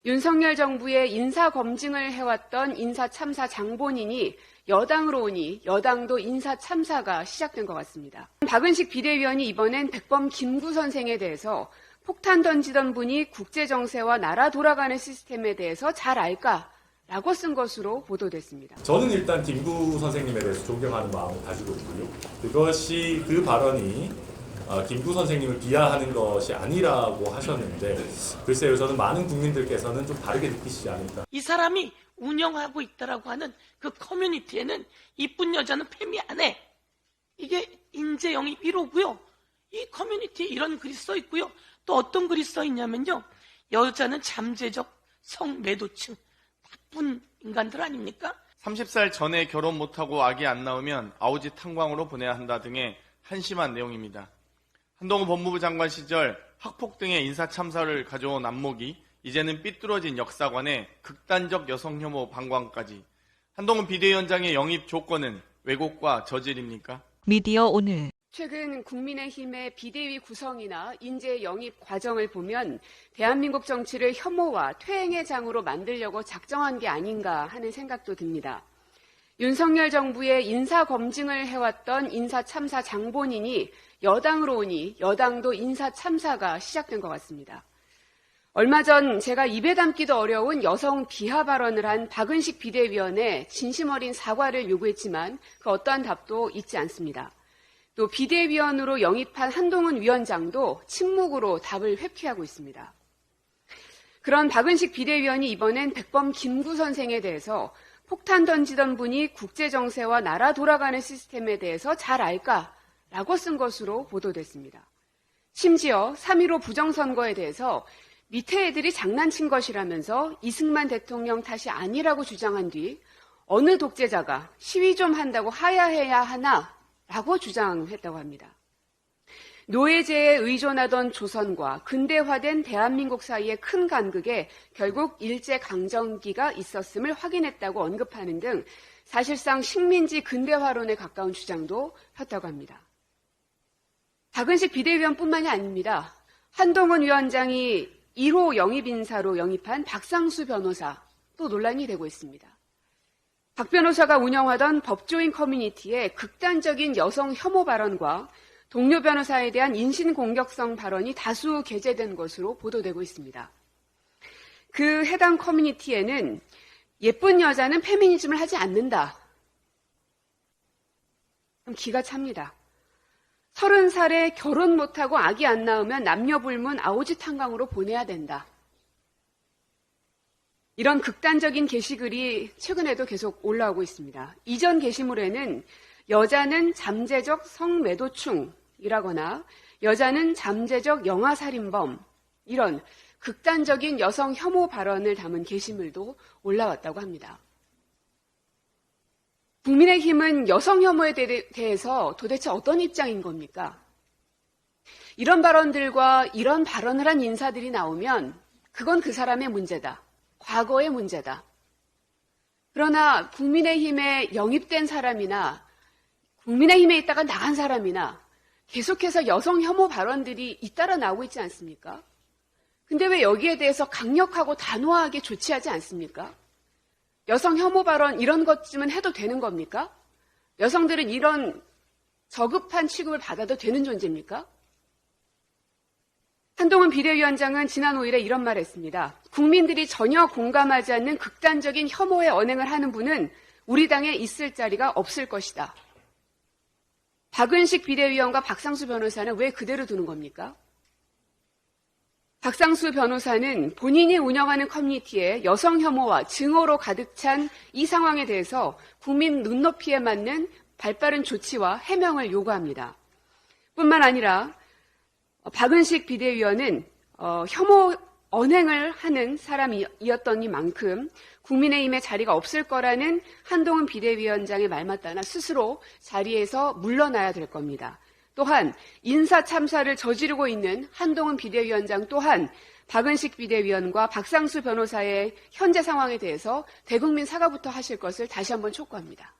윤석열 정부의 인사검증을 해왔던 인사참사 장본인이 여당으로 오니 여당도 인사참사가 시작된 것 같습니다. 박은식 비대위원이 이번엔 백범 김구 선생에 대해서 폭탄 던지던 분이 국제정세와 나라 돌아가는 시스템에 대해서 잘 알까라고 쓴 것으로 보도됐습니다. 저는 일단 김구 선생님에 대해서 존경하는 마음을 가지고 있고요. 그것이 그 발언이 김구 선생님을 비하하는 것이 아니라고 하셨는데 글쎄요, 저는 많은 국민들께서는 좀 다르게 느끼시지 않을까. 이 사람이 운영하고 있다라고 하는 그 커뮤니티에는 이쁜 여자는 페미 안 해. 이게 인재 영입 1호고요. 이 커뮤니티에 이런 글이 써 있고요. 또 어떤 글이 써 있냐면요. 여자는 잠재적 성매도층. 나쁜 인간들 아닙니까? 30살 전에 결혼 못하고 아기 안 나오면 아우지 탄광으로 보내야 한다 등의 한심한 내용입니다. 한동훈 법무부 장관 시절 학폭 등의 인사참사를 가져온 안목이 이제는 삐뚤어진 역사관에 극단적 여성 혐오 방광까지. 한동훈 비대위원장의 영입 조건은 왜곡과 저질입니까? 미디어 오늘. 최근 국민의힘의 비대위 구성이나 인재 영입 과정을 보면 대한민국 정치를 혐오와 퇴행의 장으로 만들려고 작정한 게 아닌가 하는 생각도 듭니다. 윤석열 정부의 인사검증을 해왔던 인사참사 장본인이 여당으로 오니 여당도 인사참사가 시작된 것 같습니다. 얼마 전 제가 입에 담기도 어려운 여성 비하 발언을 한 박은식 비대위원의 진심 어린 사과를 요구했지만 그 어떠한 답도 있지 않습니다. 또 비대위원으로 영입한 한동훈 위원장도 침묵으로 답을 회피하고 있습니다. 그런 박은식 비대위원이 이번엔 백범 김구 선생에 대해서 폭탄 던지던 분이 국제정세와 나라 돌아가는 시스템에 대해서 잘 알까라고 쓴 것으로 보도됐습니다. 심지어 3.15 부정선거에 대해서 밑에 애들이 장난친 것이라면서 이승만 대통령 탓이 아니라고 주장한 뒤 어느 독재자가 시위 좀 한다고 하야해야 하나라고 주장했다고 합니다. 노예제에 의존하던 조선과 근대화된 대한민국 사이의 큰 간극에 결국 일제강점기가 있었음을 확인했다고 언급하는 등 사실상 식민지 근대화론에 가까운 주장도 폈다고 합니다. 박은식 비대위원뿐만이 아닙니다. 한동훈 위원장이 1호 영입 인사로 영입한 박상수 변호사 또 논란이 되고 있습니다. 박 변호사가 운영하던 법조인 커뮤니티의 극단적인 여성 혐오 발언과 동료 변호사에 대한 인신공격성 발언이 다수 게재된 것으로 보도되고 있습니다. 그 해당 커뮤니티에는 예쁜 여자는 페미니즘을 하지 않는다. 그럼 기가 찹니다. 30살에 결혼 못하고 아기 안 낳으면 남녀불문 아오지 탄광으로 보내야 된다. 이런 극단적인 게시글이 최근에도 계속 올라오고 있습니다. 이전 게시물에는 여자는 잠재적 성매도충이라거나 여자는 잠재적 영아살인범, 이런 극단적인 여성 혐오 발언을 담은 게시물도 올라왔다고 합니다. 국민의힘은 여성 혐오에 대해서 도대체 어떤 입장인 겁니까? 이런 발언들과 이런 발언을 한 인사들이 나오면 그건 그 사람의 문제다. 과거의 문제다. 그러나 국민의힘에 영입된 사람이나 국민의힘에 있다가 나간 사람이나 계속해서 여성 혐오 발언들이 잇따라 나오고 있지 않습니까? 근데 왜 여기에 대해서 강력하고 단호하게 조치하지 않습니까? 여성 혐오 발언 이런 것쯤은 해도 되는 겁니까? 여성들은 이런 저급한 취급을 받아도 되는 존재입니까? 한동훈 비대위원장은 지난 5일에 이런 말을 했습니다. 국민들이 전혀 공감하지 않는 극단적인 혐오의 언행을 하는 분은 우리 당에 있을 자리가 없을 것이다. 박은식 비대위원과 박상수 변호사는 왜 그대로 두는 겁니까? 박상수 변호사는 본인이 운영하는 커뮤니티에 여성 혐오와 증오로 가득 찬 이 상황에 대해서 국민 눈높이에 맞는 발빠른 조치와 해명을 요구합니다. 뿐만 아니라 박은식 비대위원은 혐오 언행을 하는 사람이었더니만큼 국민의힘에 자리가 없을 거라는 한동훈 비대위원장의 말만 따나 스스로 자리에서 물러나야 될 겁니다. 또한 인사참사를 저지르고 있는 한동훈 비대위원장 또한 박은식 비대위원과 박상수 변호사의 현재 상황에 대해서 대국민 사과부터 하실 것을 다시 한번 촉구합니다.